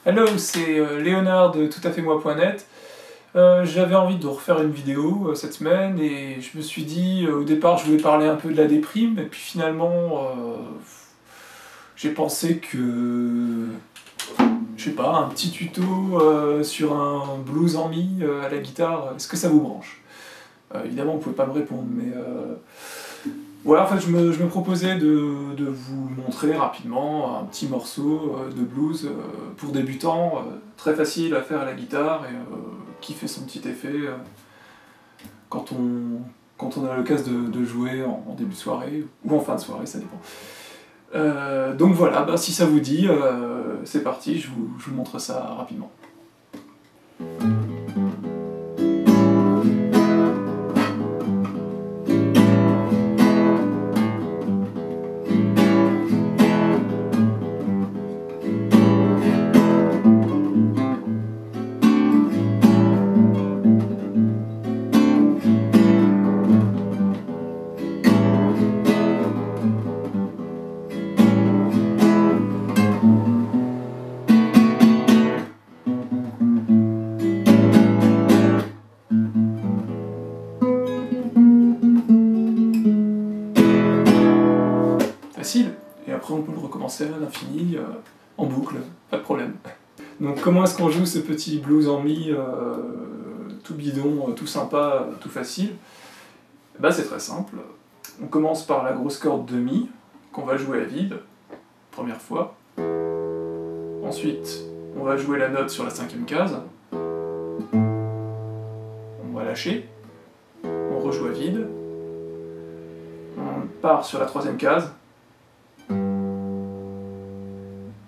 Hello, c'est Léonard de toutafaitmoi.net. J'avais envie de refaire une vidéo cette semaine et je me suis dit, au départ je voulais parler un peu de la déprime et puis finalement j'ai pensé que, je sais pas, un petit tuto sur un blues en mi à la guitare, est-ce que ça vous branche? Évidemment vous pouvez pas me répondre, mais voilà, en fait je me proposais de vous montrer rapidement un petit morceau de blues pour débutants, très facile à faire à la guitare et qui fait son petit effet quand on a l'occasion de jouer en début de soirée ou en fin de soirée, ça dépend. Donc voilà, bah, si ça vous dit, c'est parti, je vous montre ça rapidement. Facile, et après on peut le recommencer à l'infini, en boucle, pas de problème. Donc comment est-ce qu'on joue ce petit blues en mi, tout bidon, tout sympa, tout facile? Bah c'est très simple, on commence par la grosse corde de mi, qu'on va jouer à vide, première fois. Ensuite, on va jouer la note sur la cinquième case, on va lâcher, on rejoue à vide, on part sur la troisième case,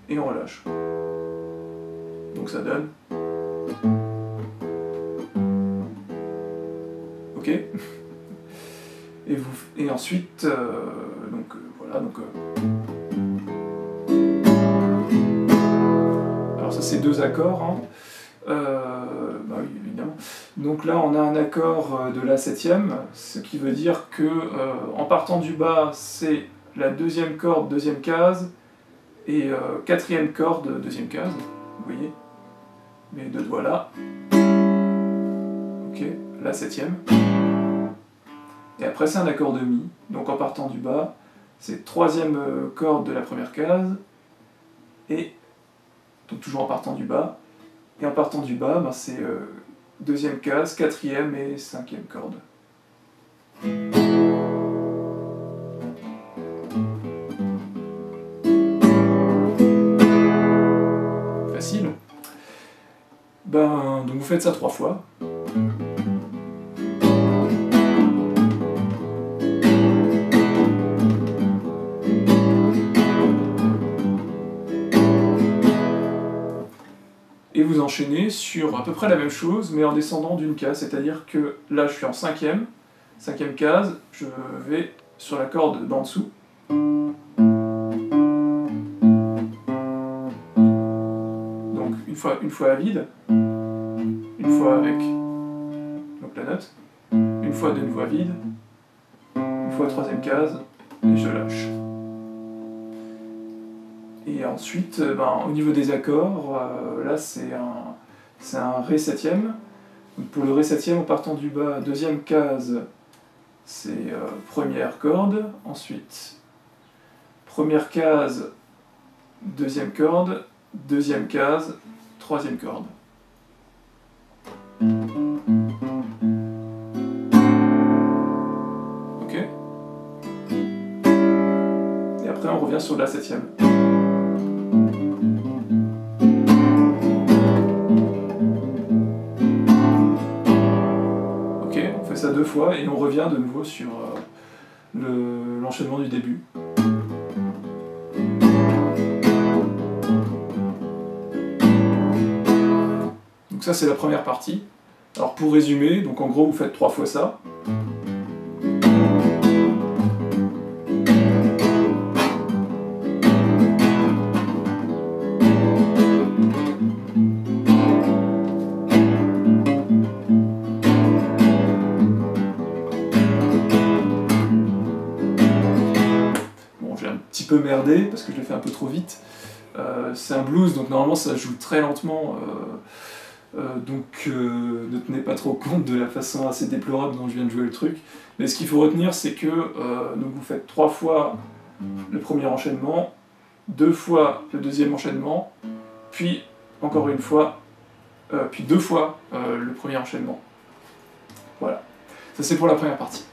et on relâche. Donc ça donne... Ok. Et ensuite, voilà, alors ça c'est deux accords, hein. Bah oui, évidemment. Donc là on a un accord de la septième, ce qui veut dire que en partant du bas, c'est la deuxième corde, deuxième case, et quatrième corde, deuxième case, vous voyez, mes deux doigts là, ok, la septième, et après c'est un accord de mi, donc en partant du bas, c'est troisième corde de la première case, et donc toujours en partant du bas, et en partant du bas, ben, c'est deuxième case, quatrième et cinquième corde. Facile. Ben, donc vous faites ça 3 fois. Et vous enchaînez sur à peu près la même chose, mais en descendant d'une case, c'est-à-dire que là je suis en cinquième case, je vais sur la corde d'en dessous. Donc une fois à vide, une fois avec donc la note, une fois de nouveau à vide, une fois troisième case, et je lâche. Et ensuite, ben, au niveau des accords, là c'est un Ré septième. Donc pour le Ré septième, en partant du bas, deuxième case, c'est première corde. Ensuite, première case, deuxième corde, deuxième case, troisième corde. Ok. Et après on revient sur la septième. Ça 2 fois et on revient de nouveau sur l'enchaînement du début. Donc ça c'est la première partie. Alors pour résumer, donc en gros vous faites 3 fois ça. Peu merdé parce que je l'ai fait un peu trop vite. c'est un blues, donc normalement ça joue très lentement, donc ne tenez pas trop compte de la façon assez déplorable dont je viens de jouer le truc. Mais ce qu'il faut retenir, c'est que donc vous faites 3 fois le premier enchaînement, 2 fois le deuxième enchaînement, puis encore une fois, puis 2 fois le premier enchaînement. Voilà, ça c'est pour la première partie.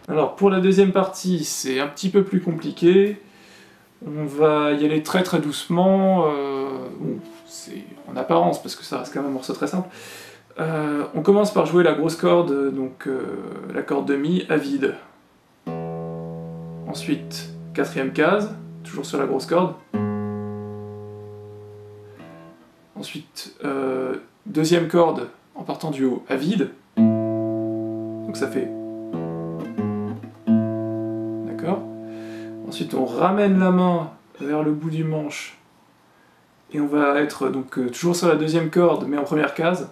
Alors pour la deuxième partie, c'est un petit peu plus compliqué. On va y aller très très doucement, bon, c'est en apparence parce que ça reste quand même un morceau très simple. On commence par jouer la grosse corde, donc la corde de Mi à vide. Ensuite, 4e case, toujours sur la grosse corde. Ensuite, 2e corde en partant du haut à vide. Donc ça fait... D'accord ? Ensuite, on ramène la main vers le bout du manche. Et on va être donc toujours sur la 2e corde, mais en première case.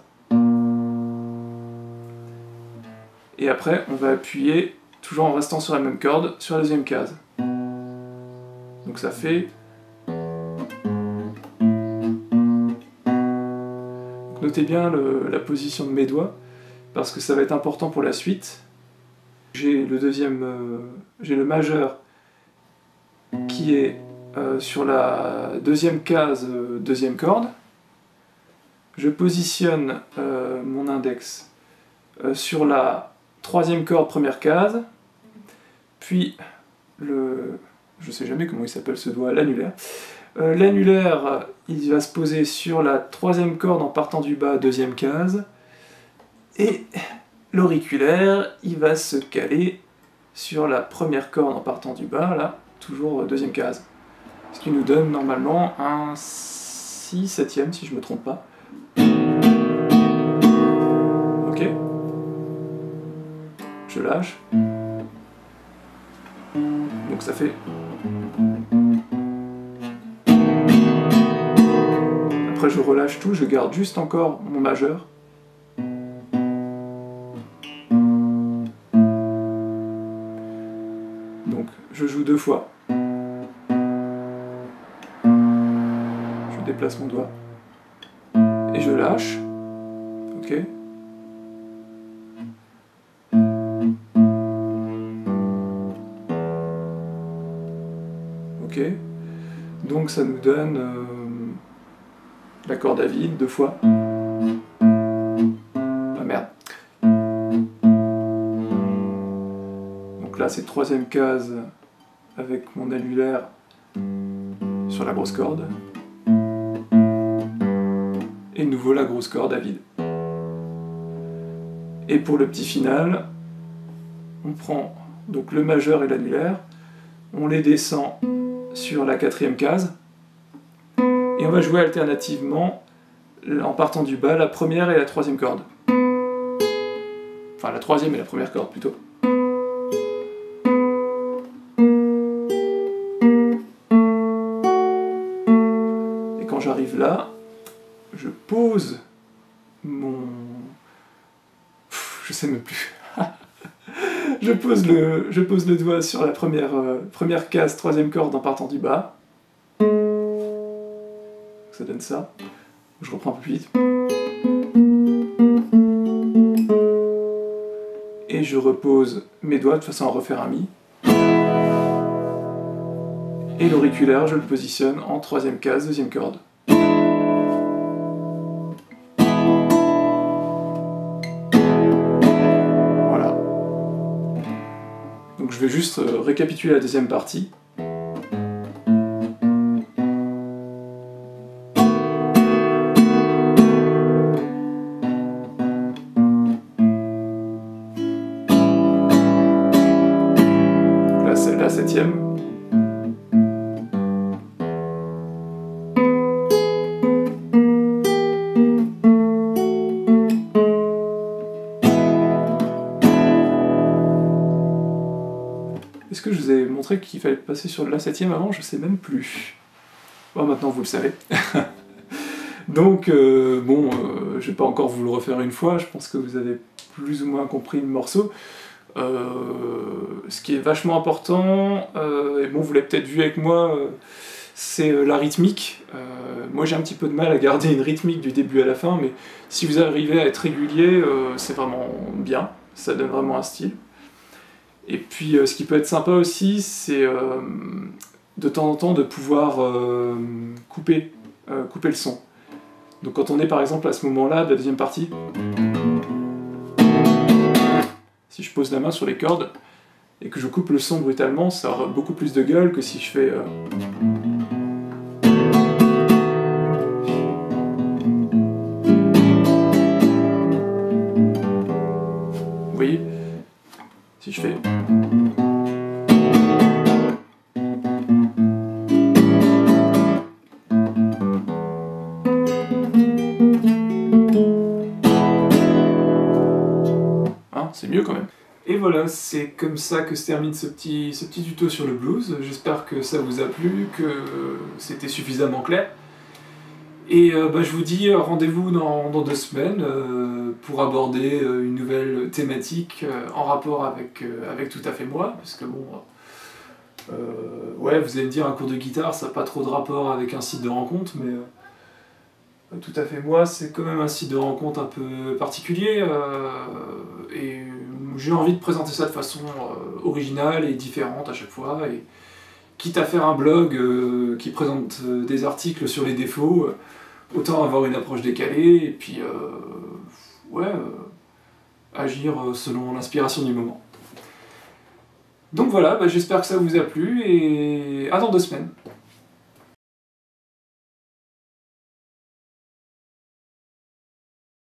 Et après, on va appuyer, toujours en restant sur la même corde, sur la 2e case. Donc ça fait... Donc notez bien la position de mes doigts, parce que ça va être important pour la suite. J'ai le majeur qui est sur la 2e case, 2e corde. Je positionne mon index sur la 3e corde, 1re case, puis je sais jamais comment il s'appelle ce doigt, l'annulaire. L'annulaire, il va se poser sur la 3e corde en partant du bas, 2e case, et l'auriculaire, il va se caler sur la 1re corde en partant du bas, là, toujours 2e case. Ce qui nous donne normalement un 6/7e, si je me trompe pas. Ok. Je lâche. Donc ça fait... Après je relâche tout, je garde juste encore mon majeur. Donc je joue 2 fois. Je déplace mon doigt. Et je lâche. Ok. Ok. Donc ça nous donne la corde à vide 2 fois. Ah merde. Donc là c'est 3e case avec mon annulaire sur la grosse corde. Et de nouveau la grosse corde à vide. Et pour le petit final, on prend donc le majeur et l'annulaire, on les descend sur la 4e case, et on va jouer alternativement, en partant du bas, la 1re et la 3e corde. Enfin, la 3e et la 1re corde, plutôt. Et quand j'arrive là, je pose mon... je sais même plus. Je pose le doigt sur la première case, 3e corde en partant du bas. Ça donne ça. Je reprends un peu plus vite. Et je repose mes doigts de façon à refaire un Mi. Et l'auriculaire, je le positionne en 3e case, 2e corde. Voilà. Donc je vais juste récapituler la deuxième partie. La 7e. Est-ce que je vous ai montré qu'il fallait passer sur la 7e avant? Je sais même plus. Bon, maintenant vous le savez. Donc, bon, je vais pas encore vous le refaire une fois, je pense que vous avez plus ou moins compris le morceau. Ce qui est vachement important, et bon, vous l'avez peut-être vu avec moi, c'est la rythmique. Moi j'ai un petit peu de mal à garder une rythmique du début à la fin, mais si vous arrivez à être régulier, c'est vraiment bien, ça donne vraiment un style. Et puis ce qui peut être sympa aussi, c'est de temps en temps de pouvoir couper le son. Donc quand on est par exemple à ce moment-là de la deuxième partie, si je pose la main sur les cordes et que je coupe le son brutalement, ça aura beaucoup plus de gueule que si je fais... Vous voyez? Si je fais... Hein, c'est mieux quand même. Et voilà, c'est comme ça que se termine ce petit tuto sur le blues. J'espère que ça vous a plu, que c'était suffisamment clair. Et je vous dis rendez-vous dans 2 semaines pour aborder une nouvelle thématique en rapport avec Tout à fait moi, parce que bon, ouais, vous allez me dire un cours de guitare, ça n'a pas trop de rapport avec un site de rencontre, mais Tout à fait moi, c'est quand même un site de rencontre un peu particulier, et j'ai envie de présenter ça de façon originale et différente à chaque fois, et quitte à faire un blog qui présente des articles sur les défauts, autant avoir une approche décalée, et puis agir selon l'inspiration du moment. Donc voilà, j'espère que ça vous a plu, et à dans 2 semaines.